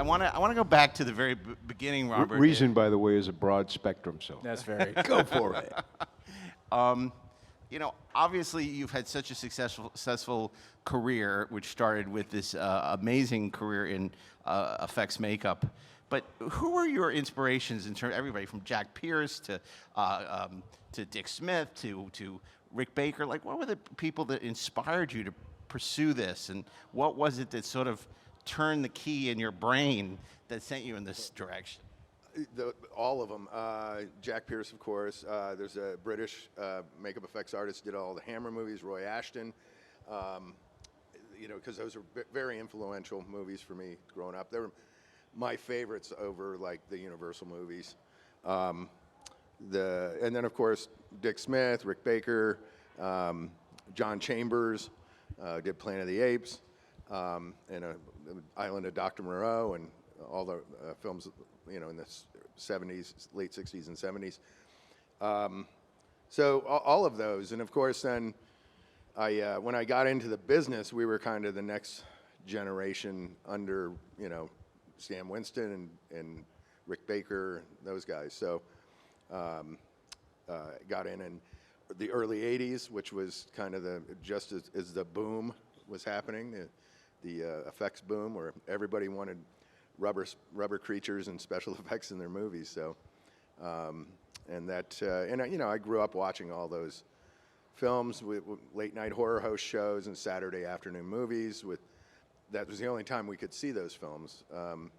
wanna go back to the very beginning, Robert. Reason, by the way, is a broad spectrum, so That's very. go for it. You know, obviously you've had such a successful career, which started with this amazing career in effects makeup. But who were your inspirations in terms of everybody from Jack Pierce to Dick Smith to Rick Baker? Like, what were the people that inspired you to pursue this, and what was it that sort of turned the key in your brain that sent you in this direction? All of them. Jack Pierce, of course. There's a British makeup effects artist, did all the Hammer movies, Roy Ashton. You know, because those were very influential movies for me growing up. They were my favorites over like the Universal movies. And then of course Dick Smith, Rick Baker, John Chambers did Planet of the Apes, and Island of Dr. Moreau, and all the films, you know, in the 70s, late 60s and 70s. So all of those, and of course then when I got into the business, we were kind of the next generation under, you know, Stan Winston and Rick Baker, those guys. So got in the early 80s, which was kind of just as the boom was happening, the effects boom, where everybody wanted rubber creatures and special effects in their movies. So, and you know, I grew up watching all those films with late night horror host shows and Saturday afternoon movies. That was the only time we could see those films. You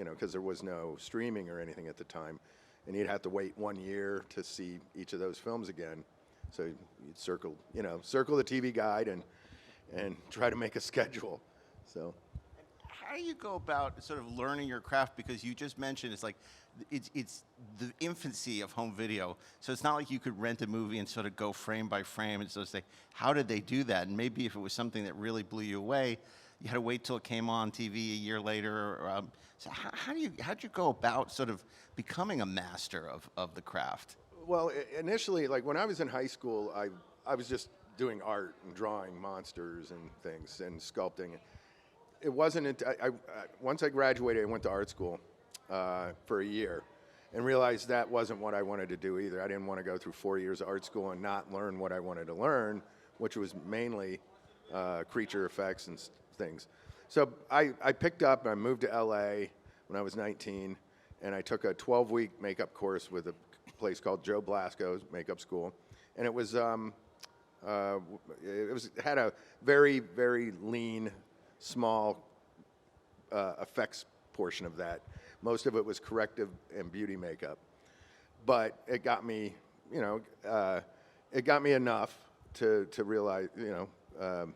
know, because there was no streaming or anything at the time, and you'd have to wait 1 year to see each of those films again. So you'd circle the TV guide and try to make a schedule. So. How do you go about sort of learning your craft? Because you just mentioned it's like it's the infancy of home video, so it's not like you could rent a movie and sort of go frame by frame and sort of say, how did they do that? And maybe if it was something that really blew you away, you had to wait till it came on TV a year later. So how'd you go about sort of becoming a master of the craft? Well, initially, like when I was in high school, I was just doing art and drawing monsters and things and sculpting. It wasn't once I graduated, I went to art school for a year and realized that wasn't what I wanted to do either. I didn't want to go through 4 years of art school and not learn what I wanted to learn, which was mainly creature effects and things. So I picked up, I moved to LA when I was 19, and I took a 12-week makeup course with a place called Joe Blasco's makeup school, and it had a very, very lean, small effects portion of that. Most of it was corrective and beauty makeup, but it got me, you know, it got me enough to realize, you know,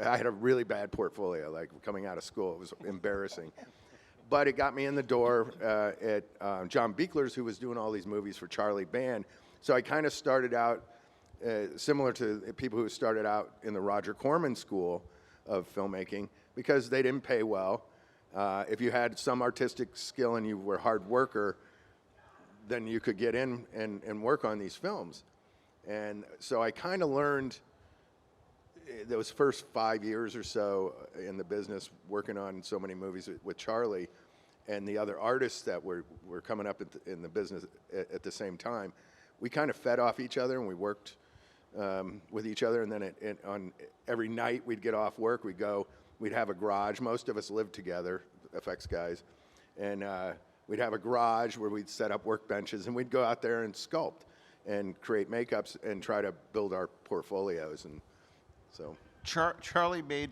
I had a really bad portfolio, like coming out of school. It was embarrassing. But it got me in the door at John Buechler's, who was doing all these movies for Charlie Band. So I kind of started out similar to people who started out in the Roger Corman School of filmmaking, because they didn't pay well. If you had some artistic skill and you were a hard worker, then you could get in and work on these films. And so I kind of learned those first 5 years or so in the business, working on so many movies with Charlie and the other artists that were coming up in the business at the same time. We kind of fed off each other, and we worked with each other. And then on every night we'd get off work, we'd have a garage. Most of us lived together, effects guys, and we'd have a garage where we'd set up workbenches, and we'd go out there and sculpt and create makeups and try to build our portfolios. And so Charlie made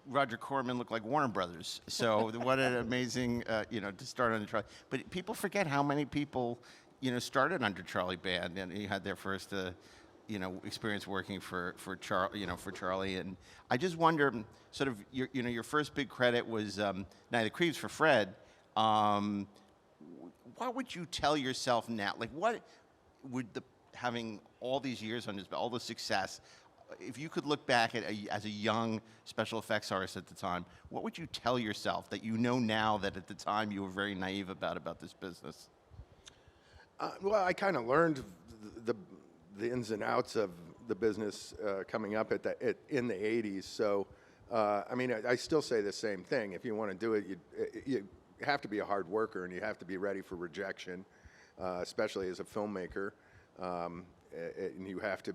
Roger Corman look like Warner Brothers. So what an amazing, you know, to start under Charlie. But people forget how many people, you know, started under Charlie Band, and he had their first, you know, experience working for Charlie. And I just wonder, sort of, your first big credit was Night of the Creeps for Fred. What would you tell yourself now? Like, what would having all these years on his, all the success, if you could look back at as a young special effects artist at the time, what would you tell yourself that you know now that at the time you were very naive about this business? Well, I kind of learned the ins and outs of the business coming up in the 80s. So I mean, I still say the same thing. If you want to do it, you have to be a hard worker, and you have to be ready for rejection, especially as a filmmaker. And you have to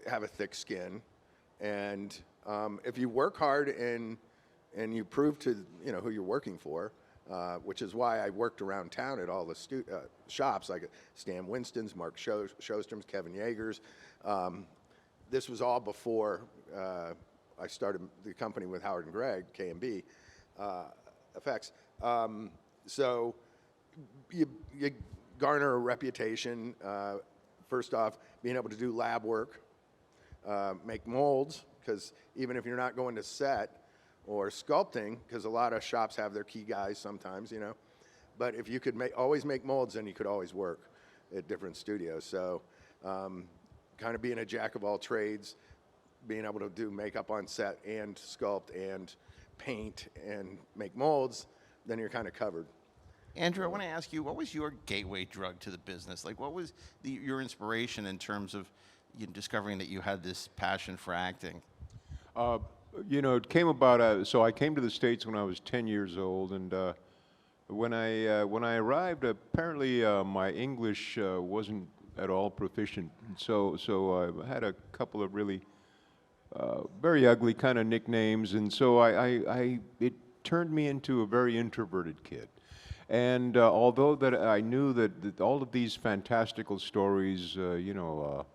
have a thick skin. And if you work hard and you prove to who you're working for, which is why I worked around town at all the shops like Stan Winston's, Mark Shostrom's, Kevin Yeager's. This was all before I started the company with Howard and Greg, K&B Effects. So you garner a reputation. First off, being able to do lab work, make molds, because even if you're not going to set or sculpting, because a lot of shops have their key guys sometimes, but if you could always make molds, then you could always work at different studios. So kind of being a jack of all trades, being able to do makeup on set and sculpt and paint and make molds, then you're kind of covered. Andrew, I want to ask you, what was your gateway drug to the business? Like, what was your inspiration in terms of discovering that you had this passion for acting? It came about. So I came to the States when I was 10 years old, and when I arrived, apparently my English wasn't at all proficient. So I had a couple of really very ugly kind of nicknames, and so it turned me into a very introverted kid. And although that I knew that all of these fantastical stories, El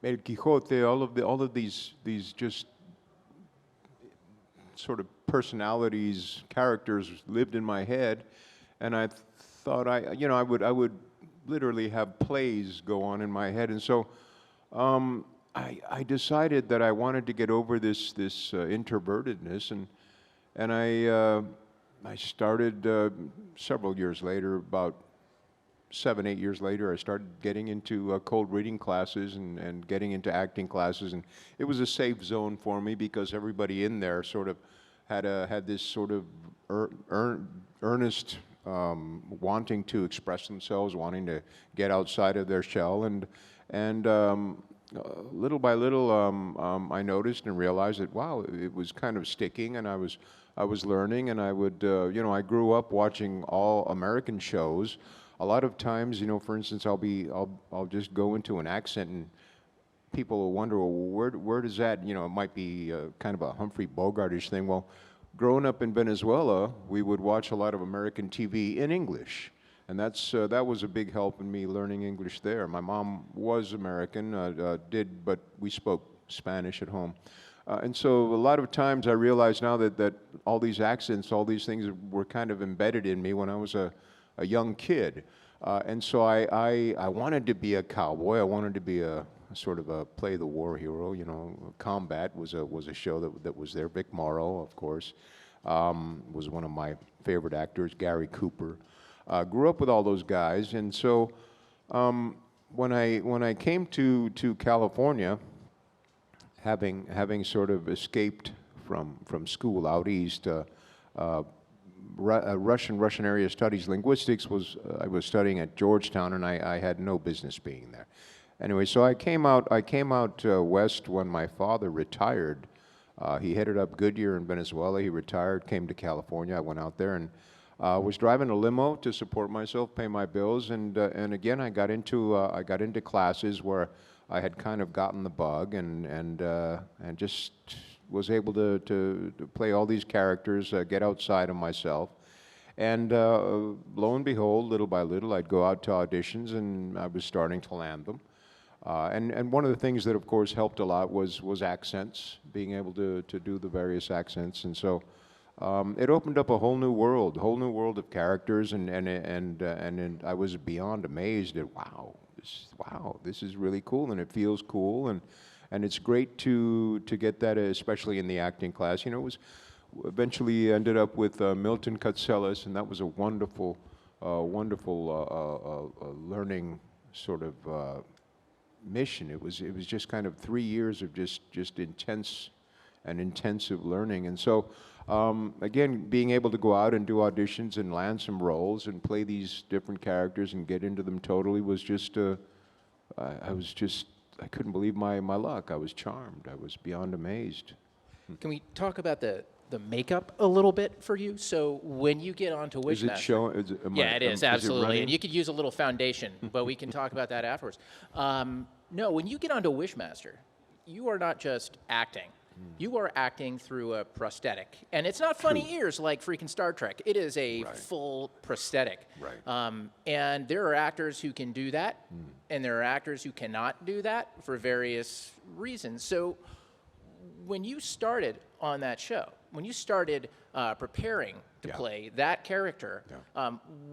Quijote, all of these just sort of personalities, characters lived in my head, and I thought I would literally have plays go on in my head, and so I decided that I wanted to get over this introvertedness, and I started several years later, about 7-8 years later, I started getting into cold reading classes and getting into acting classes, and it was a safe zone for me because everybody in there sort of had this sort of earnest wanting to express themselves, wanting to get outside of their shell, and little by little, I noticed and realized that wow, it was kind of sticking, and I was learning, and I would, I grew up watching all American shows. A lot of times, for instance, I'll just go into an accent, and people will wonder, well, where does that, it might be kind of a Humphrey Bogartish thing. Well, growing up in Venezuela, we would watch a lot of American TV in English, and that was a big help in me learning English there. My mom was American, but we spoke Spanish at home. And so a lot of times I realize now that all these accents, all these things were kind of embedded in me when I was a young kid. And so I wanted to be a cowboy. I wanted to be a sort of a play the war hero. Combat was a show that was there. Vic Morrow, of course, was one of my favorite actors. Gary Cooper. Grew up with all those guys. And so when I came to California, having sort of escaped from school out east, Russian area studies, linguistics I was studying at Georgetown, and I had no business being there. Anyway, so I came out west when my father retired. He headed up Goodyear in Venezuela. He retired, came to California. I went out there and was driving a limo to support myself, pay my bills, and again I got into classes where I had kind of gotten the bug and just was able to play all these characters, get outside of myself. And lo and behold, little by little, I'd go out to auditions, and I was starting to land them. And one of the things that, of course, helped a lot was accents, being able to do the various accents. And so it opened up a whole new world of characters, and I was beyond amazed at, wow, this is really cool, and it feels cool, and it's great to get that, especially in the acting class. It was eventually ended up with Milton Katselas, and that was a wonderful learning sort of mission. It was just kind of 3 years of just intense and intensive learning, and so again, being able to go out and do auditions and land some roles and play these different characters and get into them totally was just I couldn't believe my luck. I was charmed. I was beyond amazed. Can we talk about the makeup a little bit for you? So when you get onto Wishmaster, Is it showing? yeah, it is absolutely, running? and you could use a little foundation, but we can talk about that afterwards. No, when you get onto Wishmaster, you are not just acting. You are acting through a prosthetic, and it's not funny ears like freaking Star Trek. It is a full prosthetic. Right. And there are actors who can do that, and there are actors who cannot do that for various reasons. So when you started on that show, when you started preparing to play that character,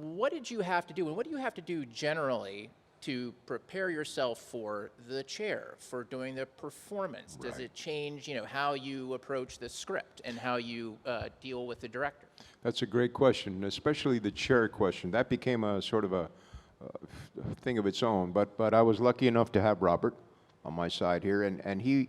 what did you have to do, and what do you have to do generally to prepare yourself for the chair, for doing the performance? Does it change, how you approach the script and how you deal with the director? That's a great question, especially the chair question. That became a sort of a thing of its own. But I was lucky enough to have Robert on my side here, and he,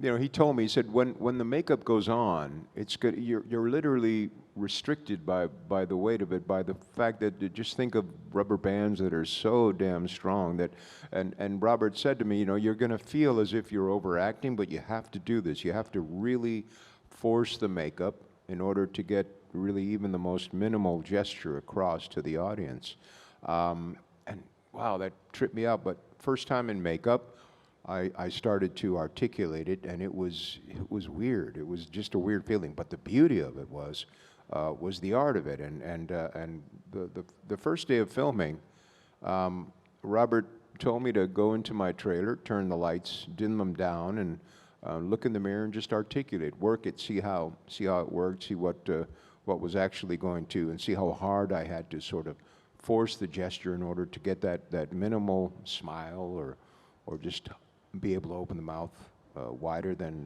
he told me, he said, when the makeup goes on, it's good. You're literally restricted by the weight of it, by the fact that just think of rubber bands that are so damn strong that, and Robert said to me, you're going to feel as if you're overacting, but you have to do this. You have to really force the makeup in order to get really even the most minimal gesture across to the audience. And wow, that tripped me out. But first time in makeup, I started to articulate it, and it was weird. It was just a weird feeling. But the beauty of it was the art of it. And the first day of filming, Robert told me to go into my trailer, turn the lights, dim them down, and look in the mirror and just articulate, work it, see how it worked, see what was actually going to, and see how hard I had to sort of force the gesture in order to get that minimal smile or just be able to open the mouth wider than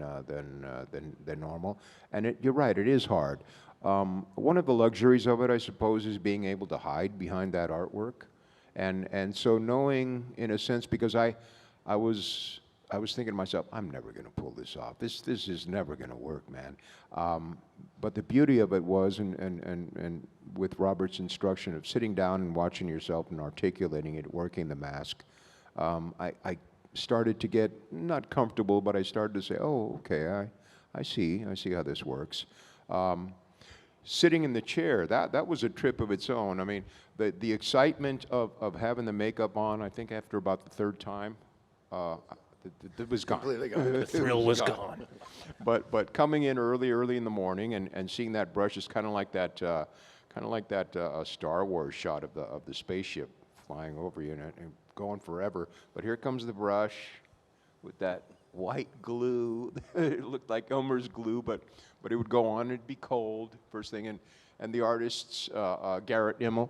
normal. And you're right, it is hard. One of the luxuries of it, I suppose, is being able to hide behind that artwork. And so knowing, in a sense, because I was thinking to myself, I'm never going to pull this off. This is never going to work, man. But the beauty of it was, and with Robert's instruction of sitting down and watching yourself and articulating it, working the mask, I started to get not comfortable, but I started to say, oh, okay, I see how this works. Sitting in the chair, that was a trip of its own. I mean, the excitement of having the makeup on, I think after about the third time, it was gone. Completely gone. The thrill was gone. But coming in early in the morning and seeing that brush is kind of like that Star Wars shot of the spaceship flying over you and going forever. But here comes the brush with that white glue. It looked like Elmer's glue, but it would go on. It'd be cold first thing, and the artists, Garrett Immel,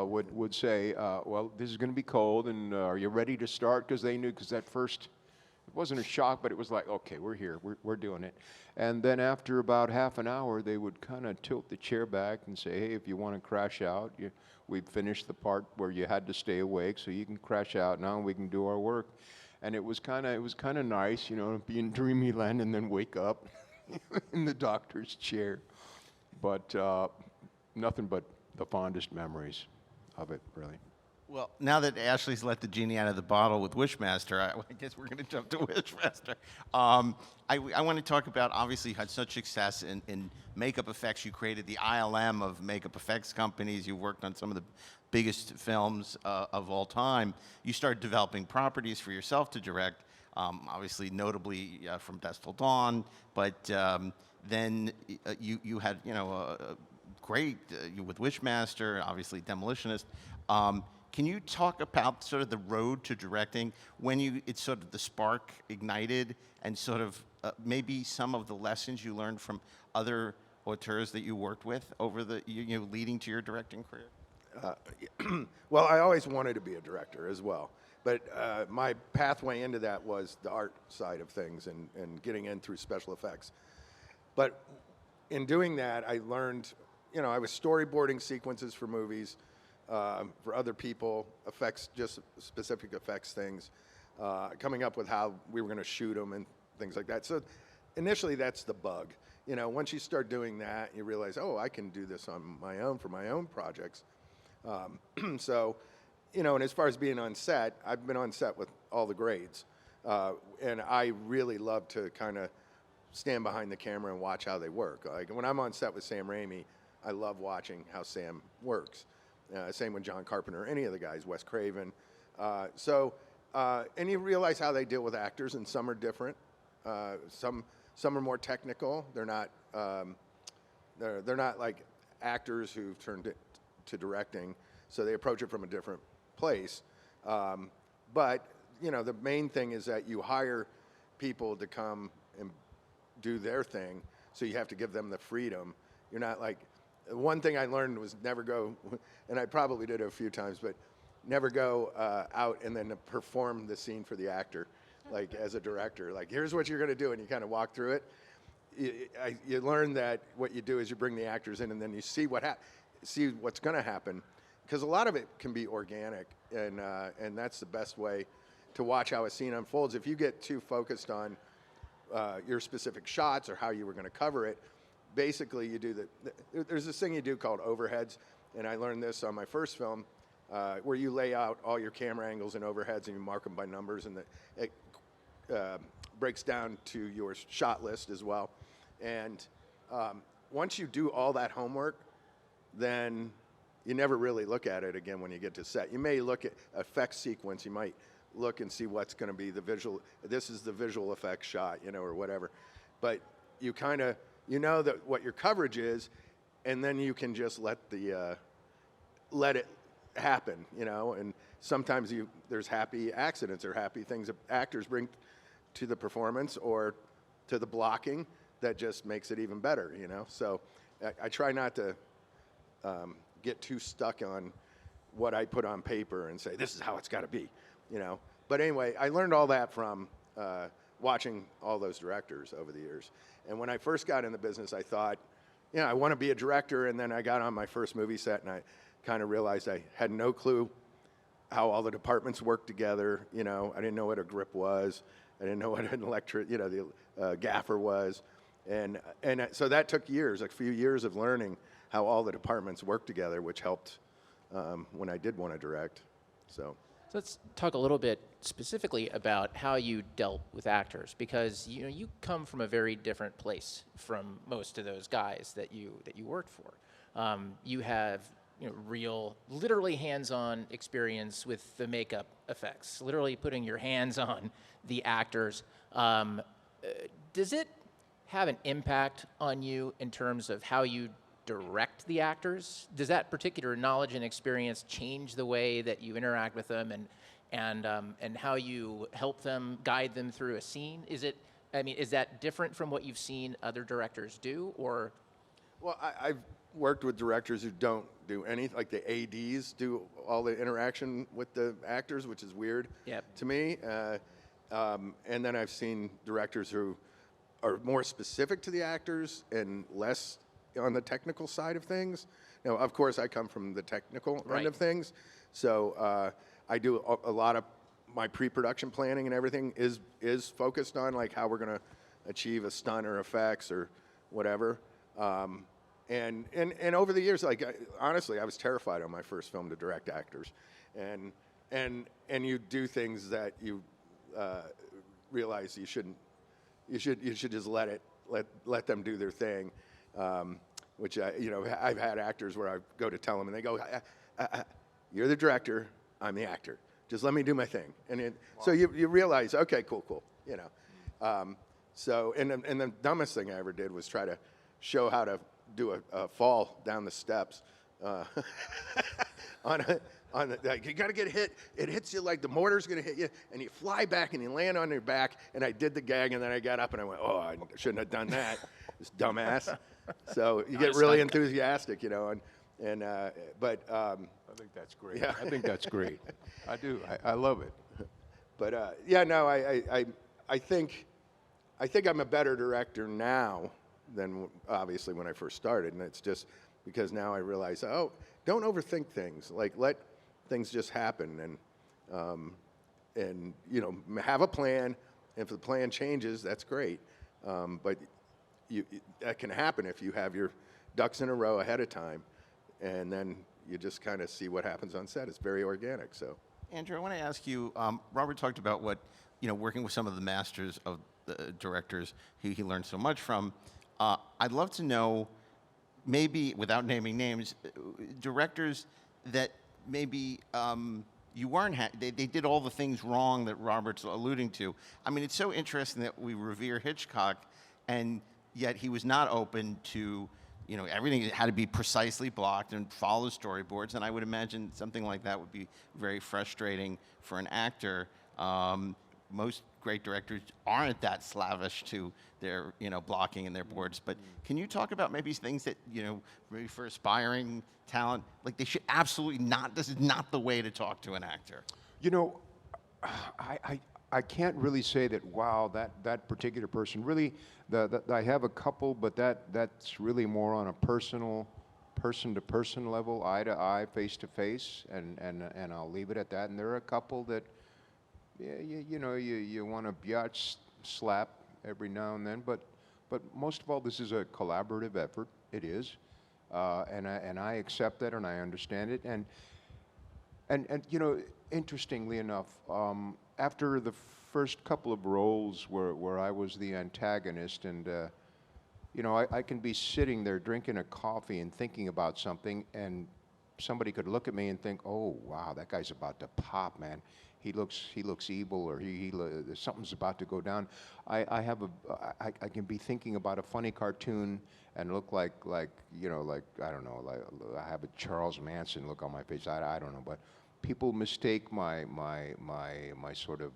would say, well, this is going to be cold, and are you ready to start? Because they knew, because at first it wasn't a shock, but it was like, okay, we're here, we're doing it. And then after about half an hour, they would kind of tilt the chair back and say, hey, if you want to crash out, we've finished the part where you had to stay awake, so you can crash out now, and we can do our work. And it was kind of nice, be in dreamy land and then wake up in the doctor's chair. But nothing but the fondest memories of it, really. Well, now that Ashley's let the genie out of the bottle with Wishmaster, I guess we're going to jump to Wishmaster. I want to talk about, obviously, you had such success in makeup effects. You created the ILM of makeup effects companies. You worked on some of the biggest films of all time. You started developing properties for yourself to direct, obviously, notably from Dusk Till Dawn. But then you had, great with Wishmaster, obviously Demolitionist. Can you talk about sort of the road to directing when it's sort of the spark ignited and sort of maybe some of the lessons you learned from other auteurs that you worked with over the leading to your directing career? Well, I always wanted to be a director as well, but my pathway into that was the art side of things and getting in through special effects. But in doing that, I learned, I was storyboarding sequences for movies, for other people, effects, just specific effects things, coming up with how we were going to shoot them and things like that. So initially, that's the bug. Once you start doing that, you realize, oh, I can do this on my own for my own projects. So, and as far as being on set, I've been on set with all the grades. And I really love to kind of stand behind the camera and watch how they work. Like when I'm on set with Sam Raimi, I love watching how Sam works. Same with John Carpenter, any of the guys, Wes Craven. And you realize how they deal with actors, and some are different. Some are more technical. They're not like actors who've turned it to directing, so they approach it from a different place. But the main thing is that you hire people to come and do their thing, so you have to give them the freedom. You're not like, one thing I learned was never go, and I probably did it a few times, but never go out and then perform the scene for the actor, like as a director. Like, here's what you're going to do, and you kind of walk through it. You learn that what you do is you bring the actors in, and then you see what's going to happen, because a lot of it can be organic, and that's the best way to watch how a scene unfolds. If you get too focused on your specific shots or how you were going to cover it, basically you do there's this thing you do called overheads, and I learned this on my first film, where you lay out all your camera angles and overheads and you mark them by numbers, and it breaks down to your shot list as well. And once you do all that homework, then you never really look at it again when you get to set. You may look at effects sequence, you might look and see what's going to be the visual, this is the visual effects shot, or whatever. But you kind of, that what your coverage is, and then you can just let it happen, and sometimes there's happy accidents or happy things that actors bring to the performance or to the blocking that just makes it even better, So I try not to get too stuck on what I put on paper and say, this is how it's got to be, But anyway, I learned all that from watching all those directors over the years. And when I first got in the business, I thought, I want to be a director, and then I got on my first movie set, and I kind of realized I had no clue how all the departments worked together. I didn't know what a grip was. I didn't know what an the gaffer was. And so that took years, a few years of learning how all the departments work together, which helped when I did want to direct. So let's talk a little bit specifically about how you dealt with actors, because you come from a very different place from most of those guys that you worked for. You have real, literally hands-on experience with the makeup effects, literally putting your hands on the actors. Does it have an impact on you in terms of how you direct the actors? Does that particular knowledge and experience change the way that you interact with them and how you help them, guide them through a scene? Is that different from what you've seen other directors do, or? Well, I've worked with directors who don't do anything, like the ADs do all the interaction with the actors, which is weird to me. And then I've seen directors who are more specific to the actors and less on the technical side of things. Now, of course, I come from the technical end of things, so I do a lot of my pre-production planning and everything is focused on like how we're going to achieve a stunt or effects or whatever. And over the years, like honestly, I was terrified on my first film to direct actors, and you do things that you realize you shouldn't. You should just let them do their thing. Which I've had actors where I go to tell them and they go, "You're the director, I'm the actor. Just let me do my thing." And so you realize, okay, cool. So and the dumbest thing I ever did was try to show how to do a fall down the steps like you got to get hit. It hits you like the mortar's going to hit you, and you fly back and you land on your back. And I did the gag, and then I got up and I went, "Oh, I shouldn't have done that, this dumbass." So you get really enthusiastic, but I think that's great. Yeah. I think that's great. I do. I love it. But I think I'm a better director now than obviously when I first started, and it's just because now I realize, don't overthink things. Like let things just happen, and have a plan. If the plan changes, that's great. But that can happen if you have your ducks in a row ahead of time, and then you just kind of see what happens on set. It's very organic. So Andrew, I want to ask you. Robert talked about what working with some of the masters of the directors he learned so much from. I'd love to know, maybe without naming names, directors that maybe you weren't. They did all the things wrong that Robert's alluding to. I mean, it's so interesting that we revere Hitchcock, and yet he was not open to. Everything had to be precisely blocked and follow storyboards, and I would imagine something like that would be very frustrating for an actor. Most great directors aren't that slavish to their, blocking and their boards. But can you talk about maybe things that, maybe for aspiring talent, like they should absolutely not, this is not the way to talk to an actor? I can't really say that, wow, that particular person really, I have a couple, but that's really more on a person-to-person level, eye-to-eye, face-to-face, and I'll leave it at that. And there are a couple that, you want to biatch slap every now and then, but most of all, this is a collaborative effort. It is, and I accept that and I understand it. And interestingly enough, after the first couple of roles where I was the antagonist, and I can be sitting there drinking a coffee and thinking about something, and somebody could look at me and think, "Oh, wow, that guy's about to pop, man. He looks evil, or something's about to go down." I can be thinking about a funny cartoon and look like I don't know, like I have a Charles Manson look on my face. I don't know, but people mistake my sort of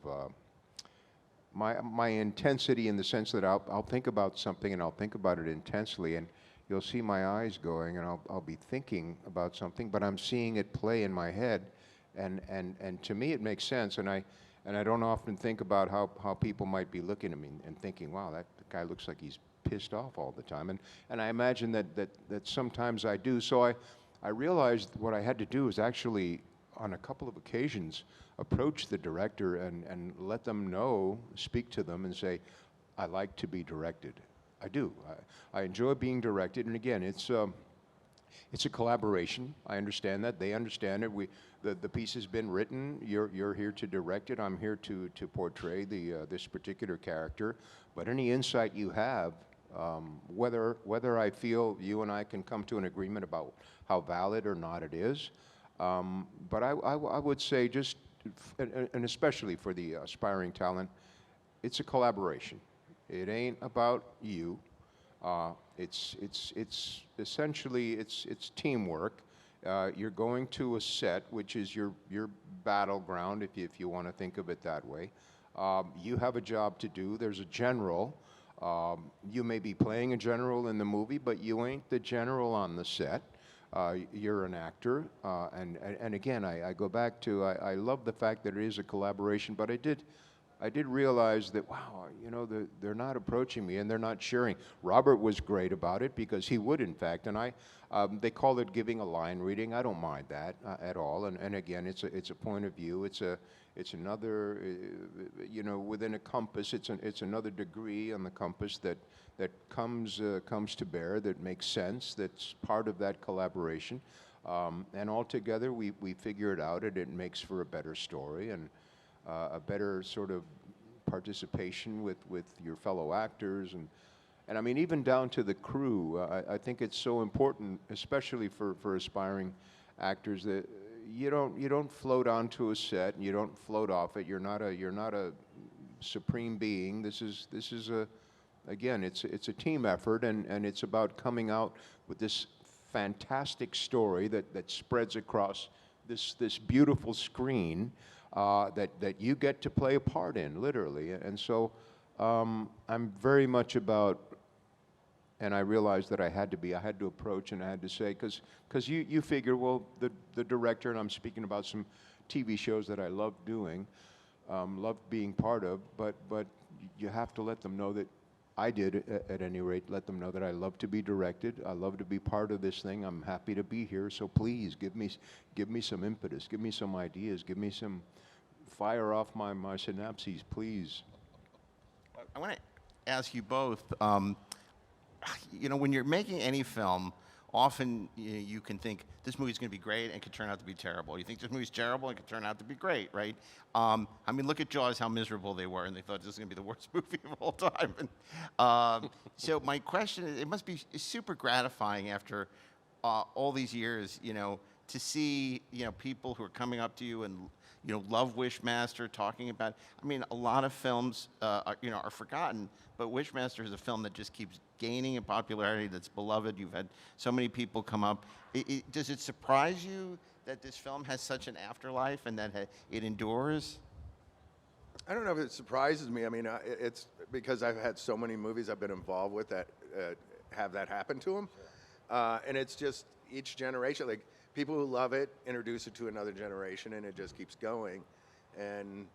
my intensity, in the sense that I'll think about something and I'll think about it intensely, and you'll see my eyes going, and I'll be thinking about something, but I'm seeing it play in my head. And to me, it makes sense, and I don't often think about how people might be looking at me and thinking, "Wow, that guy looks like he's pissed off all the time." And I imagine that sometimes I do. So I realized what I had to do is actually, on a couple of occasions, approach the director and let them know, speak to them, and say, "I like to be directed. I do. I enjoy being directed." And again, it's a collaboration. I understand that. They understand it. The piece has been written. You're here to direct it. I'm here to portray this particular character. But any insight you have, whether I feel you and I can come to an agreement about how valid or not it is, but I would say and especially for the aspiring talent, it's a collaboration. It ain't about you. It's essentially it's teamwork. You're going to a set, which is your battleground, if you want to think of it that way. You have a job to do. There's a general. You may be playing a general in the movie, but you ain't the general on the set. You're an actor, and again, I go back to I love the fact that it is a collaboration, but I did realize that, wow, they're not approaching me and they're not sharing. Robert was great about it, because he would, in fact, and they call it giving a line reading. I don't mind that at all. And again, it's a point of view. It's another, within a compass. It's another degree on the compass that comes to bear, that makes sense. That's part of that collaboration, and altogether we figure it out, and it makes for a better story and a better sort of participation with your fellow actors, and I mean, even down to the crew. I think it's so important, especially for aspiring actors, that you don't float onto a set and you don't float off it. You're not a supreme being. This is again, it's a team effort, and it's about coming out with this fantastic story that spreads across this beautiful screen. That you get to play a part in, literally. And so I'm very much about, and I realized that I had to approach, and I had to say, because you figure, well, the director, and I'm speaking about some TV shows that I love doing, love being part of, but you have to let them know that I did, at any rate, let them know that I love to be directed. I love to be part of this thing. I'm happy to be here. So please give me some impetus, give me some ideas, give me some, fire off my synapses, please. I want to ask you both, when you're making any film, often you can think this movie's going to be great and it could turn out to be terrible. You think this movie's terrible and it could turn out to be great, right? I mean, look at Jaws, how miserable they were, and they thought this was going to be the worst movie of all time. And, so my question is, it must be super gratifying after all these years, to see, people who are coming up to you and, love Wishmaster, talking about. I mean, a lot of films, are forgotten, but Wishmaster is a film that just keeps gaining in popularity. That's beloved. You've had so many people come up. Does it surprise you that this film has such an afterlife and that it endures? I don't know if it surprises me. I mean, it's because I've had so many movies I've been involved with that have that happen to them, and it's just each generation, like people who love it introduce it to another generation, and it just keeps going. And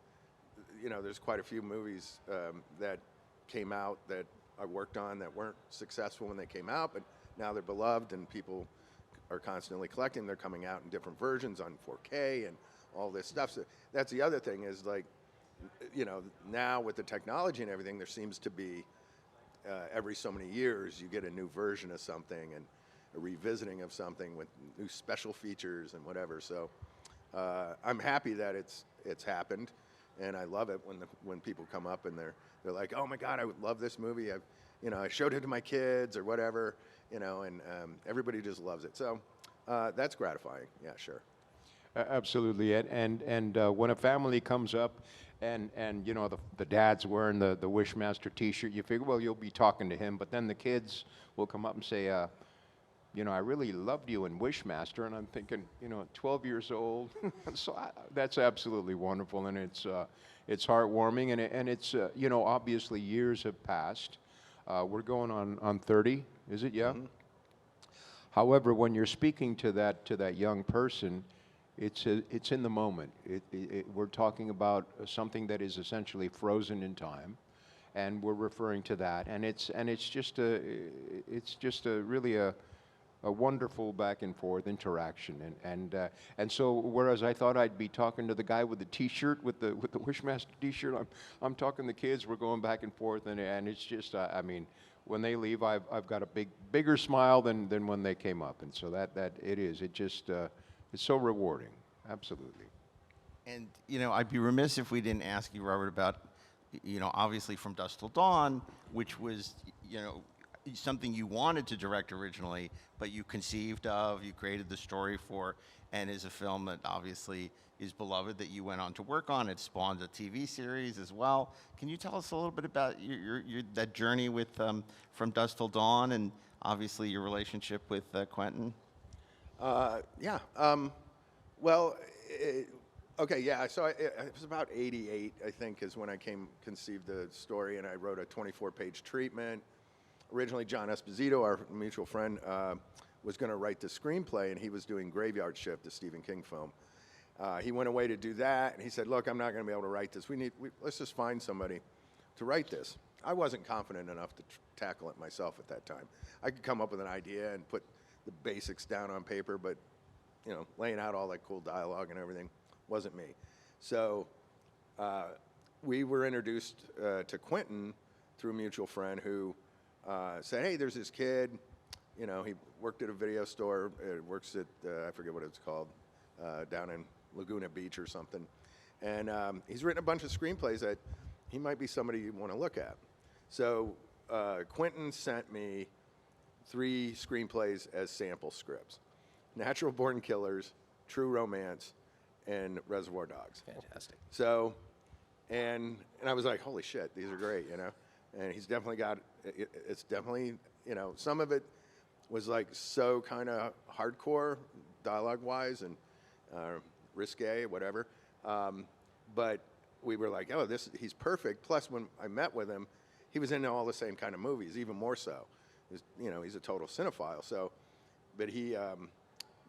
there's quite a few movies that came out that I worked on that weren't successful when they came out, but now they're beloved and people are constantly collecting. They're coming out in different versions on 4K and all this stuff. So that's the other thing is like, now with the technology and everything, there seems to be every so many years you get a new version of something and a revisiting of something with new special features and whatever. So I'm happy that it's happened, and I love it when people come up and they're like, oh my God, I would love this movie. I showed it to my kids or whatever, and everybody just loves it. So that's gratifying. Yeah, sure. Absolutely, and when a family comes up and the dad's wearing the Wishmaster T-shirt, you figure, well, you'll be talking to him, but then the kids will come up and say, I really loved you in Wishmaster, and I'm thinking, 12 years old, so that's absolutely wonderful, and it's heartwarming, and it's obviously years have passed. We're going on 30, is it? Yeah. Mm-hmm. However, when you're speaking to that young person, it's in the moment. We're talking about something that is essentially frozen in time, and we're referring to that, and it's just a really a wonderful back and forth interaction, and so whereas I thought I'd be talking to the guy with the T-shirt with the Wishmaster T-shirt, I'm talking to the kids. We're going back and forth, and it's just I mean, when they leave, I've got a bigger smile than when they came up, and so that it is. It just it's so rewarding, absolutely. And I'd be remiss if we didn't ask you, Robert, about obviously From Dusk Till Dawn, which was something you wanted to direct originally, but you conceived of, you created the story for, and is a film that obviously is beloved that you went on to work on. It spawned a TV series as well. Can you tell us a little bit about your that journey with From Dusk Till Dawn, and obviously your relationship with Quentin? Yeah. Okay. Yeah. So it was about '88, I think, is when I conceived the story, and I wrote a 24-page treatment. Originally, John Esposito, our mutual friend, was going to write the screenplay, and he was doing Graveyard Shift, the Stephen King film. He went away to do that, and he said, "Look, I'm not going to be able to write this. Let's just find somebody to write this." I wasn't confident enough to tackle it myself at that time. I could come up with an idea and put the basics down on paper, but laying out all that cool dialogue and everything wasn't me. So we were introduced to Quentin through a mutual friend who said, "Hey, there's this kid. He worked at a video store. Works at I forget what it's called, down in Laguna Beach or something. And he's written a bunch of screenplays that he might be somebody you want to look at." So Quentin sent me 3 screenplays as sample scripts: Natural Born Killers, True Romance, and Reservoir Dogs. Fantastic. So, and I was like, holy shit, these are great, And he's definitely got, it's definitely, some of it was like so kind of hardcore dialogue-wise and risque, whatever. But we were like, oh, he's perfect. Plus, when I met with him, he was into all the same kind of movies, even more so. He's a total cinephile. So, but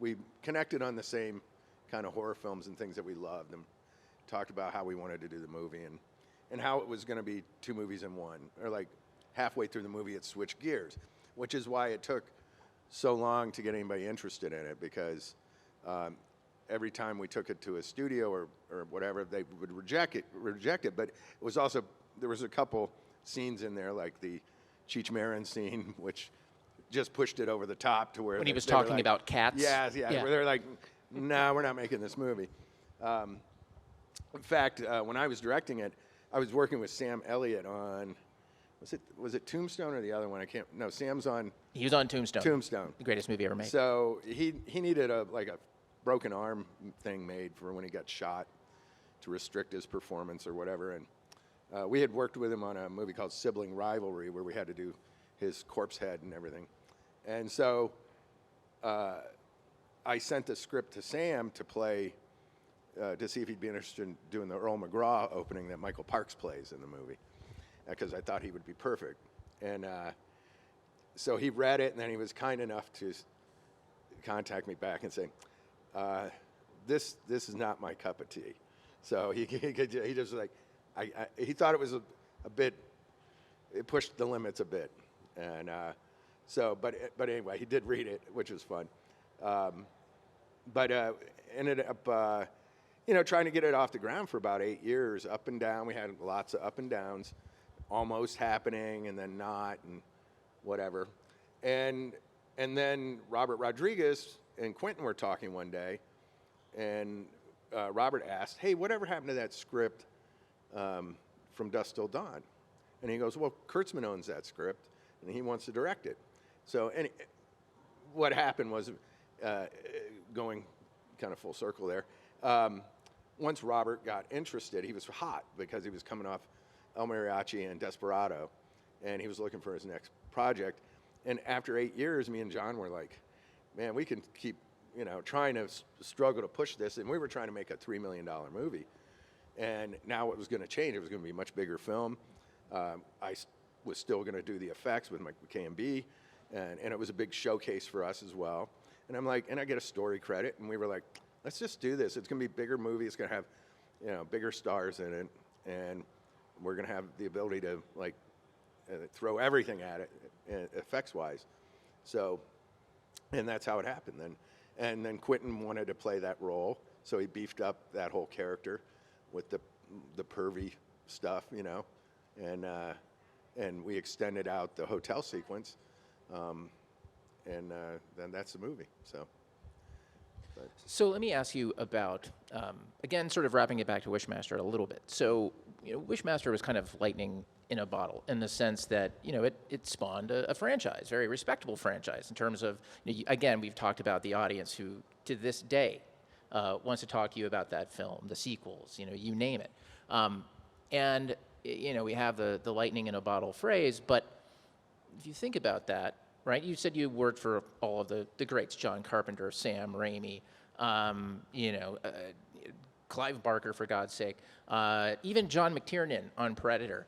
we connected on the same kind of horror films and things that we loved, and talked about how we wanted to do the movie and how it was going to be 2 movies in one, or like halfway through the movie it switched gears, which is why it took so long to get anybody interested in it, because every time we took it to a studio or whatever, they would reject it. But it was also, there was a couple scenes in there, like the Cheech Marin scene, which just pushed it over the top to where When he was they were talking like, about cats? Yeah, Yeah. where they're like, no, we're not making this movie. In fact, when I was directing it, I was working with Sam Elliott on, was it Tombstone or the other one? I can't. No, Sam's on He was on Tombstone. Tombstone. The greatest movie ever made. So he needed a broken arm thing made for when he got shot to restrict his performance or whatever. And we had worked with him on a movie called Sibling Rivalry where we had to do his corpse head and everything. And so I sent the script to Sam to play, to see if he'd be interested in doing the Earl McGraw opening that Michael Parks plays in the movie, because I thought he would be perfect. And so he read it, and then he was kind enough to contact me back and say, this is not my cup of tea. So he just was like, he thought it was a bit, it pushed the limits a bit. And so, but anyway, he did read it, which was fun. But ended up, trying to get it off the ground for about 8 years, up and down. We had lots of up and downs, almost happening and then not, and whatever. And then Robert Rodriguez and Quentin were talking one day, and Robert asked, hey, whatever happened to that script from Dusk Till Dawn? And he goes, well, Kurtzman owns that script, and he wants to direct it. So what happened was, going kind of full circle there, once Robert got interested, he was hot because he was coming off El Mariachi and Desperado, and he was looking for his next project. And after 8 years, me and John were like, man, we can keep, trying to struggle to push this. And we were trying to make a $3 million movie. And now it was going to change. It was going to be a much bigger film. I was still going to do the effects with my K&B, and it was a big showcase for us as well. And I'm like, and I get a story credit, and we were like, let's just do this. It's going to be a bigger movie. It's going to have, bigger stars in it, and we're going to have the ability to throw everything at it, effects-wise. So, and that's how it happened. And then Quentin wanted to play that role, so he beefed up that whole character with the pervy stuff, and we extended out the hotel sequence, and then that's the movie. So let me ask you about, again, sort of wrapping it back to Wishmaster a little bit. So, Wishmaster was kind of lightning in a bottle in the sense that, it spawned a franchise, very respectable franchise in terms of, again, we've talked about the audience who, to this day, wants to talk to you about that film, the sequels, you name it. And, we have the lightning in a bottle phrase, but if you think about that, right? You said you worked for all of the greats, John Carpenter, Sam Raimi, Clive Barker, for God's sake, even John McTiernan on Predator.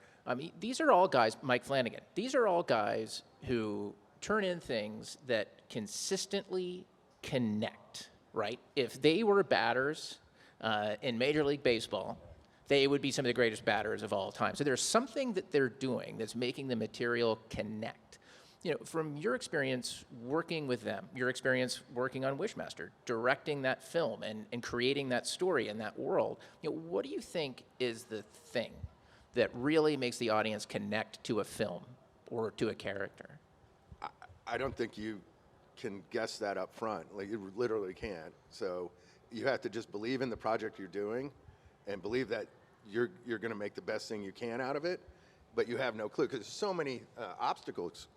These are all guys, Mike Flanagan, these are all guys who turn in things that consistently connect, right? If they were batters in Major League Baseball, they would be some of the greatest batters of all time. So there's something that they're doing that's making the material connect. From your experience working with them, your experience working on Wishmaster, directing that film and creating that story and that world, what do you think is the thing that really makes the audience connect to a film or to a character? I don't think you can guess that up front. You literally can't. So you have to just believe in the project you're doing and believe that you're going to make the best thing you can out of it, but you have no clue because so many obstacles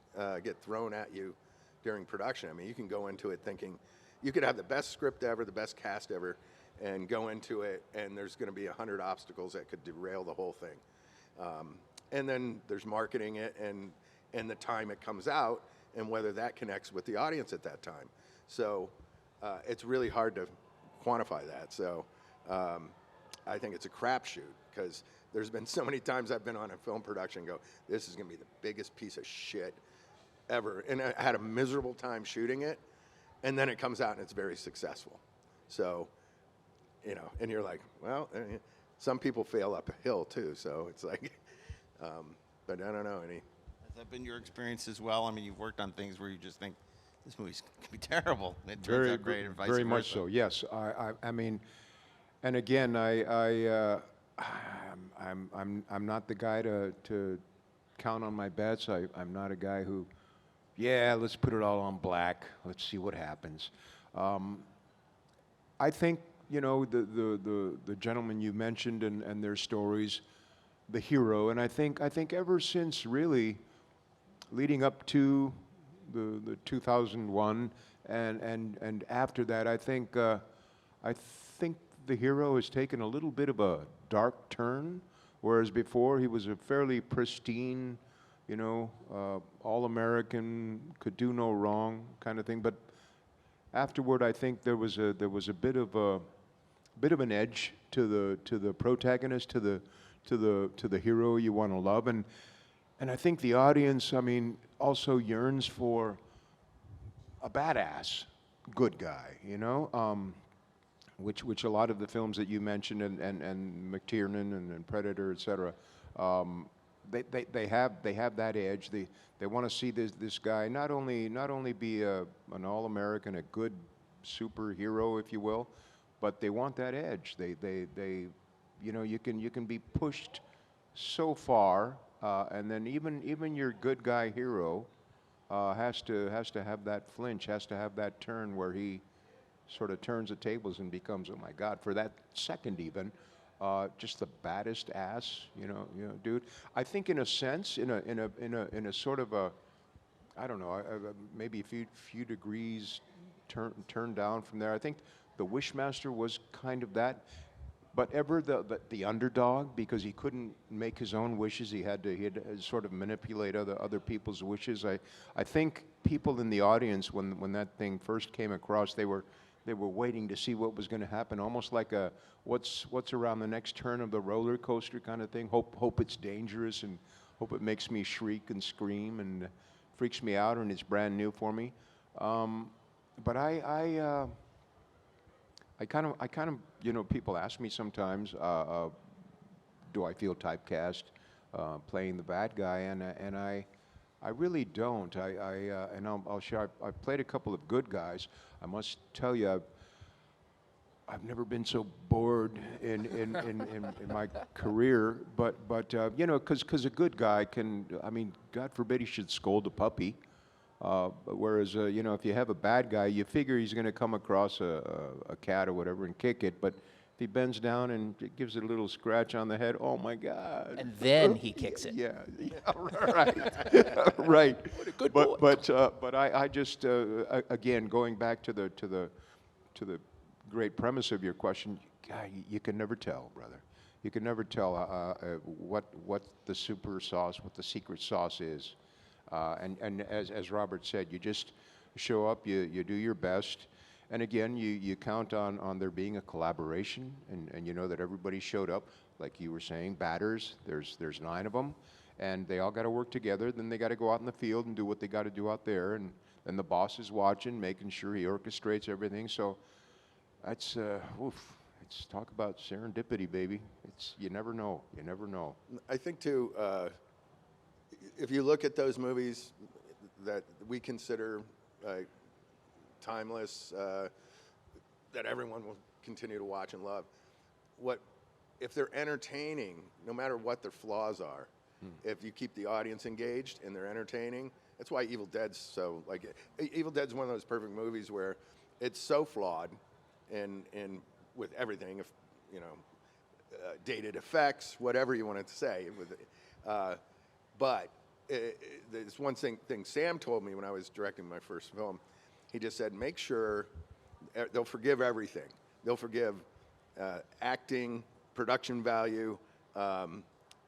get thrown at you during production. I mean, you can go into it thinking you could have the best script ever, the best cast ever, and go into it, and there's going to be 100 obstacles that could derail the whole thing. And then there's marketing it and the time it comes out and whether that connects with the audience at that time. So it's really hard to quantify that. So I think it's a crapshoot because there's been so many times I've been on a film production and go, this is going to be the biggest piece of shit ever. And I had a miserable time shooting it, and then it comes out and it's very successful. So, and you're like, well, some people fail up a hill too. So it's like, but I don't know any. Has that been your experience as well? I mean, you've worked on things where you just think this movie's gonna be terrible. It turns out great, and vice very versa. much so. Yes, I mean, and again, I'm not the guy to count on my bets. I'm not a guy who yeah, let's put it all on black. Let's see what happens. I think, you know, the gentlemen you mentioned and their stories, the hero, and I think ever since really leading up to the 2001 and after that, I think the hero has taken a little bit of a dark turn, whereas before he was a fairly pristine, you know, all-American, could do no wrong kind of thing. But afterward, I think there was a bit of an edge to the protagonist, to the hero you want to love, and I think the audience, I mean, also yearns for a badass good guy, you know, which a lot of the films that you mentioned and McTiernan and Predator, etc. They have that edge. They want to see this guy not only be an all-American, a good superhero, if you will, but they want that edge. They you know, you can be pushed so far, and then even your good guy hero has to have that flinch, has to have that turn where he sort of turns the tables and becomes, oh my God, for that second even, just the baddest ass, you know, dude. I think in a sense, in a sort of a, I don't know, maybe a few degrees turn down from there. I think the Wishmaster was kind of that, but ever the underdog, because he couldn't make his own wishes. He had to sort of manipulate other people's wishes. I think people in the audience, when that thing first came across, they were waiting to see what was going to happen, almost like a what's around the next turn of the roller coaster kind of thing. Hope it's dangerous and hope it makes me shriek and scream and freaks me out and it's brand new for me. But I kind of, you know, people ask me sometimes, do I feel typecast playing the bad guy, and I really don't. And I'll share. I played a couple of good guys. I must tell you, I've never been so bored in my career. But you know, because a good guy can. I mean, God forbid he should scold a puppy. Whereas you know, if you have a bad guy, you figure he's going to come across a cat or whatever and kick it. But if he bends down and gives it a little scratch on the head, oh my God! And then he kicks it. Yeah, right, right. What a good boy. But I just again going back to the great premise of your question, God, you can never tell, brother. You can never tell what the super sauce, what the secret sauce is. And as Robert said, you just show up, you do your best, and again, you count on there being a collaboration, and you know that everybody showed up, like you were saying, batters, there's 9 of them, and they all got to work together, then they got to go out in the field and do what they got to do out there, and then the boss is watching, making sure he orchestrates everything, so that's, it's talk about serendipity, baby. You never know, you never know. I think too, if you look at those movies that we consider timeless, that everyone will continue to watch and love, if they're entertaining, no matter what their flaws are, if you keep the audience engaged and they're entertaining, that's why Evil Dead's so, like, Evil Dead's one of those perfect movies where it's so flawed and with everything, if you know, dated effects, whatever you wanted to say, but there's one thing Sam told me when I was directing my first film. He just said, make sure they'll forgive everything. They'll forgive acting, production value,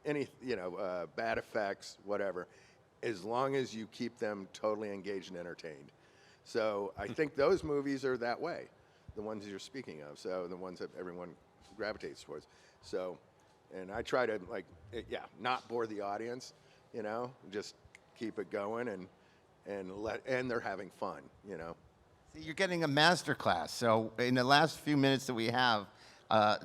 any, you know, bad effects, whatever, as long as you keep them totally engaged and entertained. So I think those movies are that way, the ones you're speaking of. So the ones that everyone gravitates towards. So, and I try to, like, not bore the audience. You know, just keep it going and they're having fun, you know. See, you're getting a master class. So in the last few minutes that we have,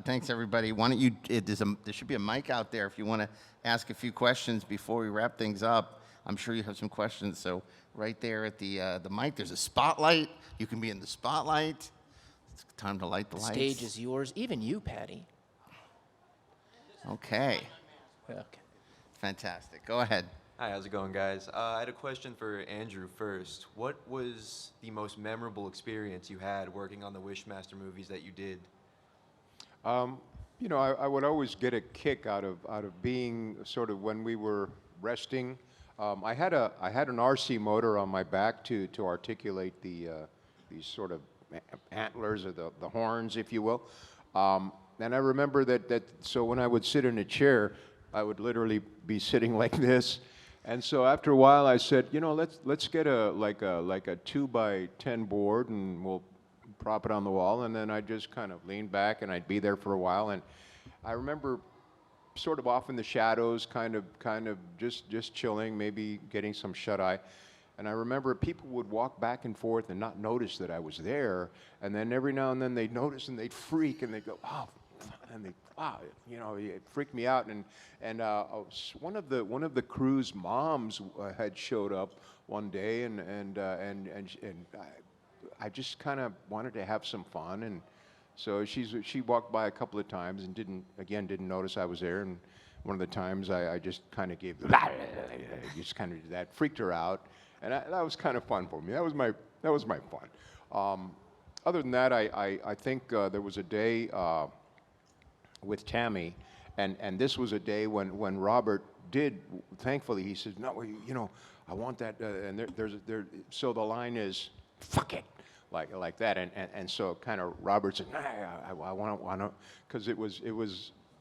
thanks everybody. Why don't you? There should be a mic out there if you want to ask a few questions before we wrap things up. I'm sure you have some questions. So right there at the mic, there's a spotlight. You can be in the spotlight. It's time to light the lights. Stage is yours, even you, Patty. Okay. Okay. Fantastic. Go ahead. Hi, how's it going, guys? I had a question for Andrew first. What was the most memorable experience you had working on the Wishmaster movies that you did? You know, I would always get a kick out of being sort of when we were resting. I had an RC motor on my back to articulate these sort of antlers or the horns, if you will. And I remember that so when I would sit in a chair, I would literally be sitting like this. And so after a while, I said, you know, let's get a 2x10 board, and we'll prop it on the wall. And then I'd just kind of lean back, and I'd be there for a while. And I remember sort of off in the shadows, kind of just chilling, maybe getting some shut eye. And I remember people would walk back and forth and not notice that I was there. And then every now and then they'd notice and they'd freak and they'd go, oh, and wow, you know, it freaked me out. And one of the crew's moms had showed up one day, and I just kind of wanted to have some fun, and so she walked by a couple of times and didn't notice I was there. And one of the times I just kind of gave just kind of did that, freaked her out, and that was kind of fun for me. That was my fun. Other than that, I think there was a day with Tammy, and this was a day when Robert did. Thankfully, he said, "No, you know, I want that." And so the line is, "Fuck it," like that, and so kind of Robert said, "Nah, I want to," because it was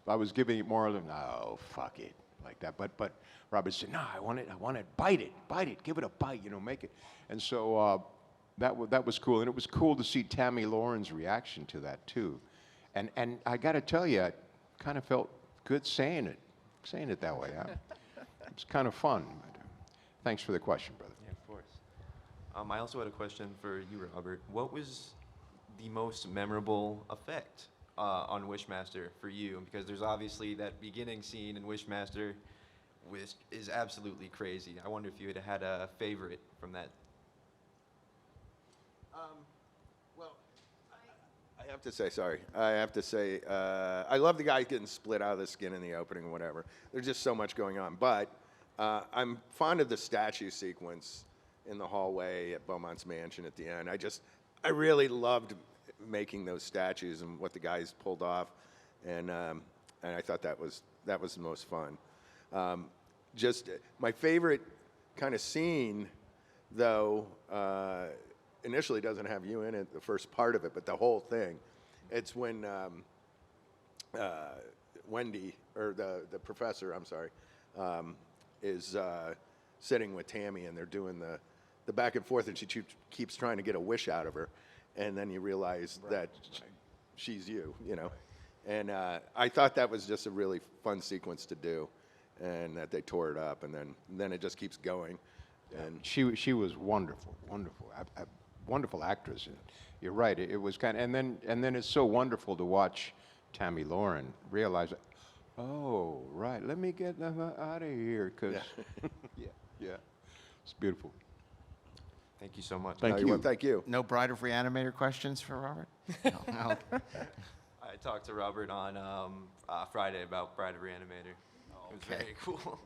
I was giving it more than, "No, fuck it," like that. But Robert said, "No, I want it, bite it, give it a bite, you know, make it." And so that was cool, and it was cool to see Tammy Lauren's reaction to that too. And I got to tell you, I kind of felt good saying it that way. It's kind of fun. Thanks for the question, brother. Yeah, of course. I also had a question for you, Robert. What was the most memorable effect on Wishmaster for you? Because there's obviously that beginning scene in Wishmaster, which is absolutely crazy. I wonder if you had a favorite from that. Well, I have to say, I love the guy getting split out of the skin in the opening or whatever. There's just so much going on. But I'm fond of the statue sequence in the hallway at Beaumont's mansion at the end. I really loved making those statues and what the guys pulled off, and I thought that was the most fun. Just my favorite kind of scene, though, initially doesn't have you in it, the first part of it, but the whole thing. It's when Wendy, or the professor, I'm sorry, is sitting with Tammy, and they're doing the back and forth, and she keeps trying to get a wish out of her, and then you realize that she's you know. And I thought that was just a really fun sequence to do, and that they tore it up, and then it just keeps going. Yeah. And she was wonderful, a wonderful actress. And you're right. It was kind of, and then it's so wonderful to watch Tammy Lauren realize, oh right, let me get them out of here, because yeah, it's beautiful. Thank you so much. Thank you. Thank you. No Bride of Reanimator questions for Robert? No. I talked to Robert on Friday about Bride of Reanimator. It was very cool.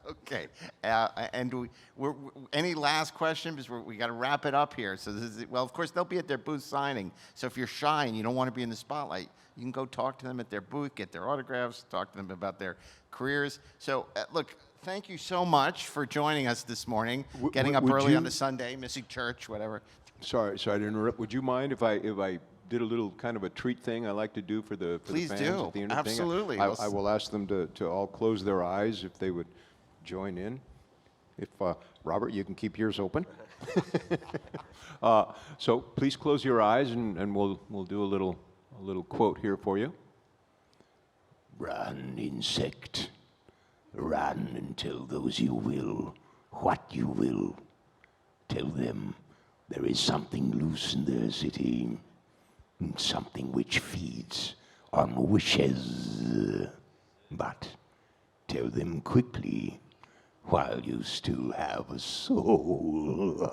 Okay. And we're any last question? Because we got to wrap it up here. So well, of course, they'll be at their booth signing. So if you're shy and you don't want to be in the spotlight, you can go talk to them at their booth, get their autographs, talk to them about their careers. So look, thank you so much for joining us this morning, getting up early on a Sunday, missing church, whatever. Sorry to interrupt. Would you mind if I did a little kind of a treat thing I like to do for the Please fans do. at the end Absolutely. of the thing? I will ask them to all close their eyes if they would join in. If Robert, you can keep yours open. So please close your eyes, and we'll do a little quote here for you. Run, insect. Run and tell those you will what you will. Tell them there is something loose in their city, something which feeds on wishes. But tell them quickly while you still have a soul.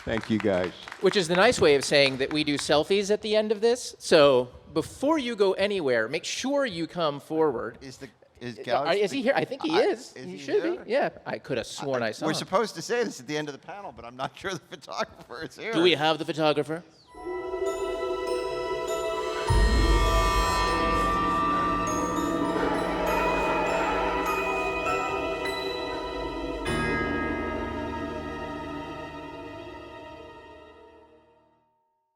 Thank you, guys. Which is the nice way of saying that we do selfies at the end of this. So before you go anywhere, make sure you come forward. Is Is Galaxy? he here? I think he is. Is He he should here? be. Yeah, I could have sworn I saw We're him. supposed to say this at the end of the panel, but I'm not sure the photographer is here. Do we have the photographer?